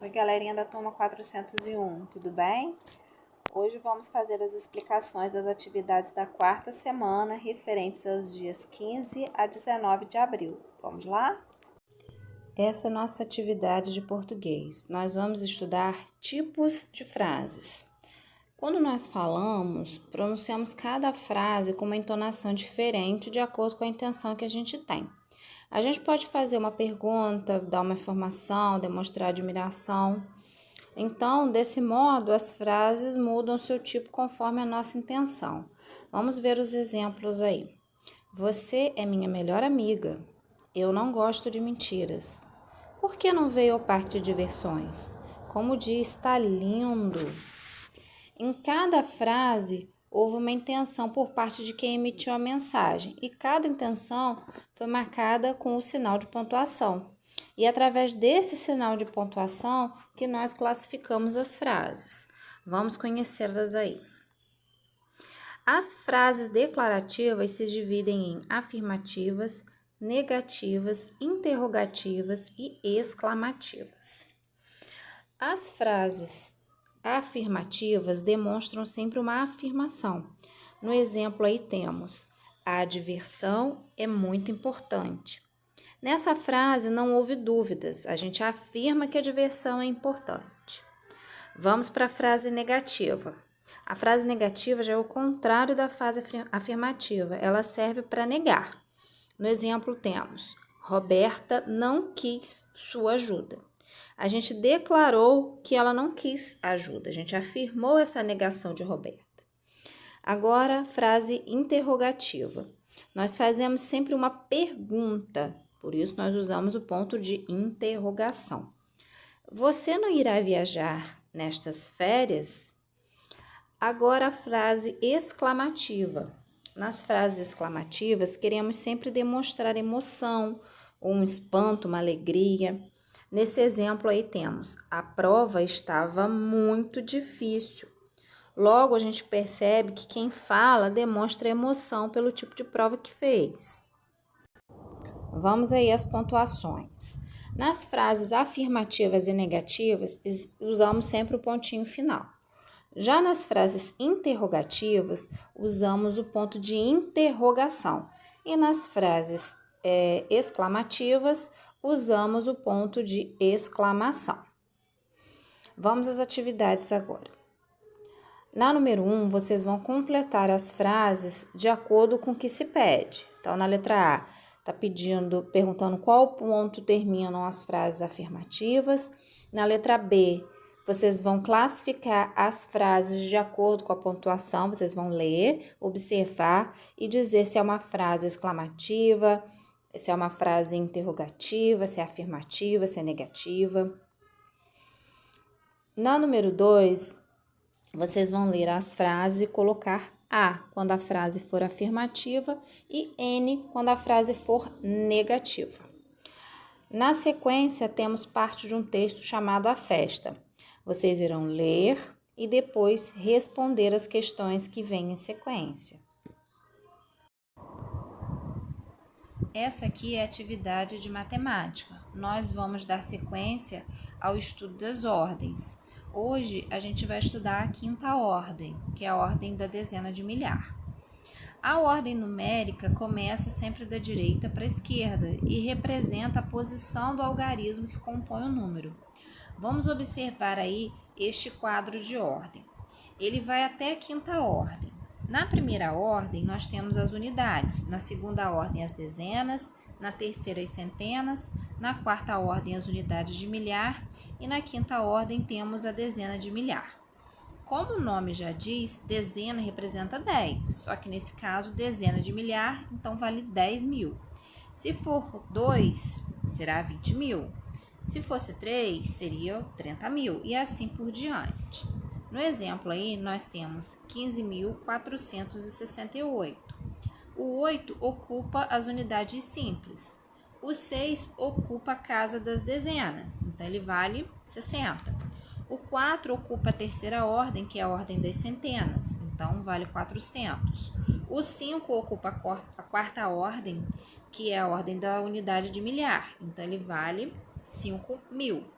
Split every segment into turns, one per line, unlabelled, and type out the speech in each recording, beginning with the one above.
Oi, galerinha da turma 401, tudo bem? Hoje vamos fazer as explicações das atividades da quarta semana, referentes aos dias 15 a 19 de abril. Vamos lá? Essa é a nossa atividade de português. Nós vamos estudar tipos de frases. Quando nós falamos, pronunciamos cada frase com uma entonação diferente de acordo com a intenção que a gente tem. A gente pode fazer uma pergunta, dar uma informação, demonstrar admiração. Então, desse modo, as frases mudam seu tipo conforme a nossa intenção. Vamos ver os exemplos aí. Você é minha melhor amiga. Eu não gosto de mentiras. Por que não veio ao parque de diversões? Como o dia está lindo! Em cada frase, houve uma intenção por parte de quem emitiu a mensagem e cada intenção foi marcada com o sinal de pontuação. E é através desse sinal de pontuação que nós classificamos as frases. Vamos conhecê-las aí. As frases declarativas se dividem em afirmativas, negativas, interrogativas e exclamativas. As frases afirmativas demonstram sempre uma afirmação. No exemplo aí temos: a diversão é muito importante. Nessa frase não houve dúvidas, a gente afirma que a diversão é importante. Vamos para a frase negativa. A frase negativa já é o contrário da frase afirmativa, ela serve para negar. No exemplo temos: Roberta não quis sua ajuda. A gente declarou que ela não quis ajuda, a gente afirmou essa negação de Roberta. Agora, frase interrogativa. Nós fazemos sempre uma pergunta, por isso nós usamos o ponto de interrogação. Você não irá viajar nestas férias? Agora, a frase exclamativa. Nas frases exclamativas, queremos sempre demonstrar emoção, ou um espanto, uma alegria. Nesse exemplo aí temos: a prova estava muito difícil. Logo, a gente percebe que quem fala demonstra emoção pelo tipo de prova que fez. Vamos aí às pontuações. Nas frases afirmativas e negativas, usamos sempre o pontinho final. Já nas frases interrogativas, usamos o ponto de interrogação. E nas frases exclamativas, usamos o ponto de exclamação. Vamos às atividades agora. Na número 1, vocês vão completar as frases de acordo com o que se pede. Então, na letra A, está perguntando qual ponto terminam as frases afirmativas. Na letra B, vocês vão classificar as frases de acordo com a pontuação. Vocês vão ler, observar e dizer se é uma frase exclamativa, se é uma frase interrogativa, se é afirmativa, se é negativa. Na número 2, vocês vão ler as frases e colocar A quando a frase for afirmativa e N quando a frase for negativa. Na sequência, temos parte de um texto chamado A Festa. Vocês irão ler e depois responder as questões que vêm em sequência. Essa aqui é a atividade de matemática. Nós vamos dar sequência ao estudo das ordens. Hoje, a gente vai estudar a quinta ordem, que é a ordem da dezena de milhar. A ordem numérica começa sempre da direita para a esquerda e representa a posição do algarismo que compõe o número. Vamos observar aí este quadro de ordem. Ele vai até a quinta ordem. Na primeira ordem, nós temos as unidades, na segunda ordem as dezenas, na terceira as centenas, na quarta ordem as unidades de milhar e na quinta ordem temos a dezena de milhar. Como o nome já diz, dezena representa 10, só que nesse caso dezena de milhar, então vale 10 mil. Se for 2, será 20 mil. Se fosse 3, seria 30 mil e assim por diante. No exemplo aí, nós temos 15.468. O 8 ocupa as unidades simples. O 6 ocupa a casa das dezenas, então ele vale 60. O 4 ocupa a terceira ordem, que é a ordem das centenas, então vale 400. O 5 ocupa a quarta ordem, que é a ordem da unidade de milhar, então ele vale 5.000.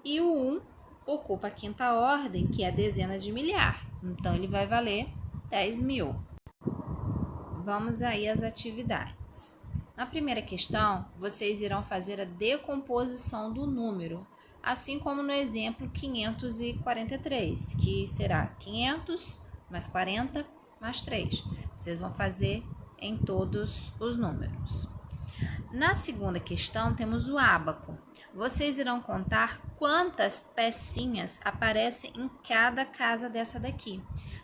E o 1 ocupa a quinta ordem, que é a dezena de milhar. Então, ele vai valer 10.000. Vamos aí às atividades. Na primeira questão, vocês irão fazer a decomposição do número, assim como no exemplo 543, que será 500 mais 40 mais 3. Vocês vão fazer em todos os números. Na segunda questão, temos o ábaco. Vocês irão contar quantas pecinhas aparecem em cada casa dessa daqui.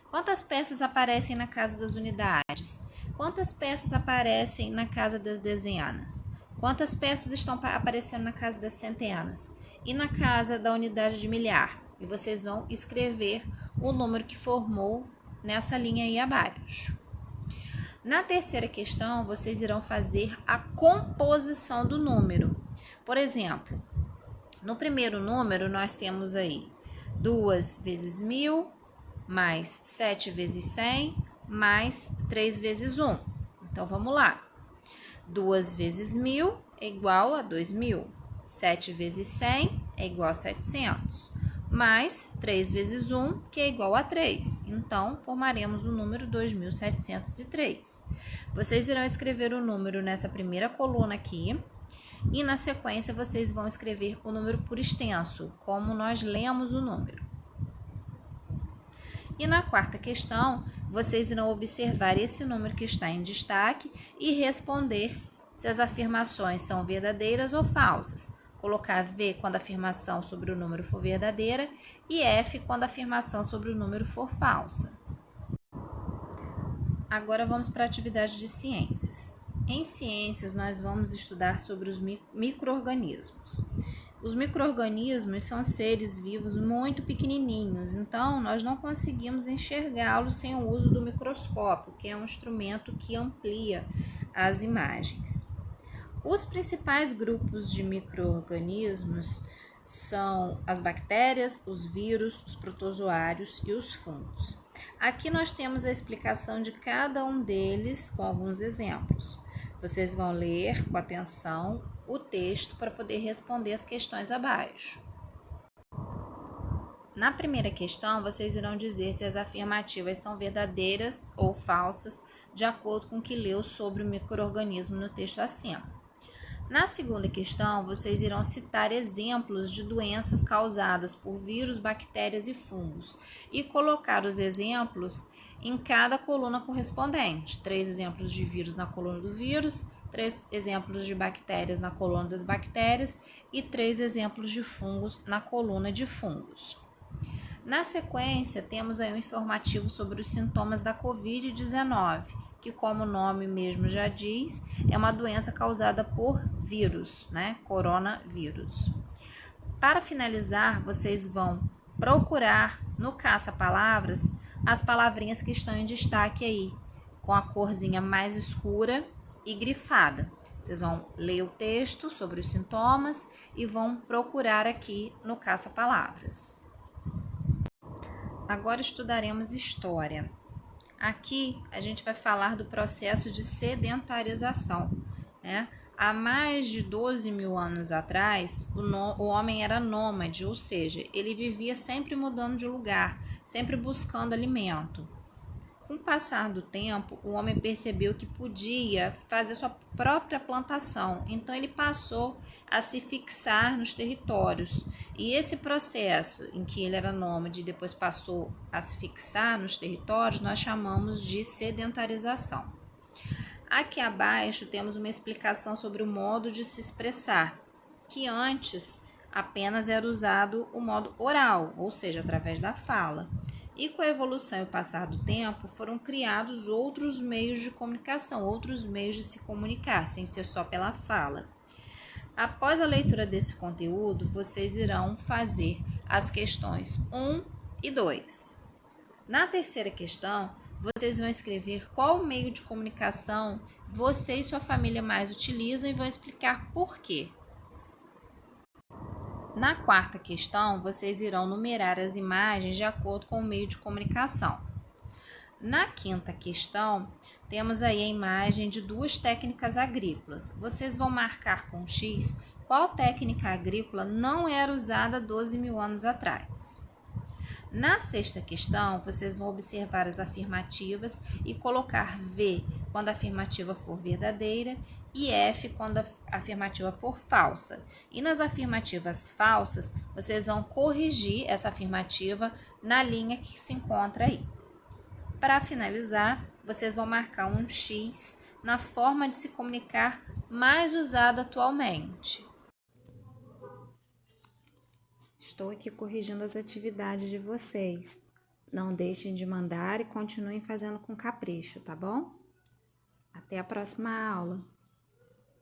Quantas peças aparecem na casa das unidades? Quantas peças aparecem na casa das dezenas? Quantas peças estão aparecendo na casa das centenas? E na casa da unidade de milhar? E vocês vão escrever o número que formou nessa linha aí abaixo. Na terceira questão, vocês irão fazer a composição do número. Por exemplo, no primeiro número, nós temos aí 2 vezes 1.000, mais 7 vezes 100, mais 3 vezes 1. Então, vamos lá. 2 vezes 1.000 é igual a 2.000. 7 vezes 100 é igual a 700. Mais 3 vezes 1, que é igual a 3. Então, formaremos o número 2.703. Vocês irão escrever o número nessa primeira coluna aqui. E na sequência, vocês vão escrever o número por extenso, como nós lemos o número. E na quarta questão, vocês irão observar esse número que está em destaque e responder se as afirmações são verdadeiras ou falsas. Colocar V quando a afirmação sobre o número for verdadeira e F quando a afirmação sobre o número for falsa. Agora vamos para a atividade de ciências. Em ciências, nós vamos estudar sobre os micro-organismos. Os micro-organismos são seres vivos muito pequenininhos, então nós não conseguimos enxergá-los sem o uso do microscópio, que é um instrumento que amplia as imagens. Os principais grupos de micro-organismos são as bactérias, os vírus, os protozoários e os fungos. Aqui nós temos a explicação de cada um deles com alguns exemplos. Vocês vão ler com atenção o texto para poder responder as questões abaixo. Na primeira questão, vocês irão dizer se as afirmativas são verdadeiras ou falsas, de acordo com o que leu sobre o micro-organismo no texto acima. Na segunda questão, vocês irão citar exemplos de doenças causadas por vírus, bactérias e fungos e colocar os exemplos em cada coluna correspondente. 3 exemplos de vírus na coluna do vírus, 3 exemplos de bactérias na coluna das bactérias e 3 exemplos de fungos na coluna de fungos. Na sequência, temos aí um informativo sobre os sintomas da Covid-19, que, como o nome mesmo já diz, é uma doença causada por vírus, né? Coronavírus. Para finalizar, vocês vão procurar no caça-palavras as palavrinhas que estão em destaque aí, com a corzinha mais escura e grifada. Vocês vão ler o texto sobre os sintomas e vão procurar aqui no caça-palavras. Agora estudaremos história. Aqui a gente vai falar do processo de sedentarização, né? Há mais de 12.000 anos atrás, o homem era nômade, ou seja, ele vivia sempre mudando de lugar, sempre buscando alimento. Com o passar do tempo, o homem percebeu que podia fazer sua própria plantação, então ele passou a se fixar nos territórios. E esse processo em que ele era nômade e depois passou a se fixar nos territórios, nós chamamos de sedentarização. Aqui abaixo temos uma explicação sobre o modo de se expressar, que antes apenas era usado o modo oral, ou seja, através da fala. E com a evolução e o passar do tempo, foram criados outros meios de comunicação, outros meios de se comunicar, sem ser só pela fala. Após a leitura desse conteúdo, vocês irão fazer as questões 1 e 2. Na terceira questão, vocês vão escrever qual meio de comunicação você e sua família mais utilizam e vão explicar por quê. Na quarta questão, vocês irão numerar as imagens de acordo com o meio de comunicação. Na quinta questão, temos aí a imagem de 2 técnicas agrícolas. Vocês vão marcar com X qual técnica agrícola não era usada 12 mil anos atrás? Na sexta questão, vocês vão observar as afirmativas e colocar V quando a afirmativa for verdadeira e F quando a afirmativa for falsa. E nas afirmativas falsas, vocês vão corrigir essa afirmativa na linha que se encontra aí. Para finalizar, vocês vão marcar um X na forma de se comunicar mais usada atualmente. Estou aqui corrigindo as atividades de vocês. Não deixem de mandar e continuem fazendo com capricho, tá bom? Até a próxima aula!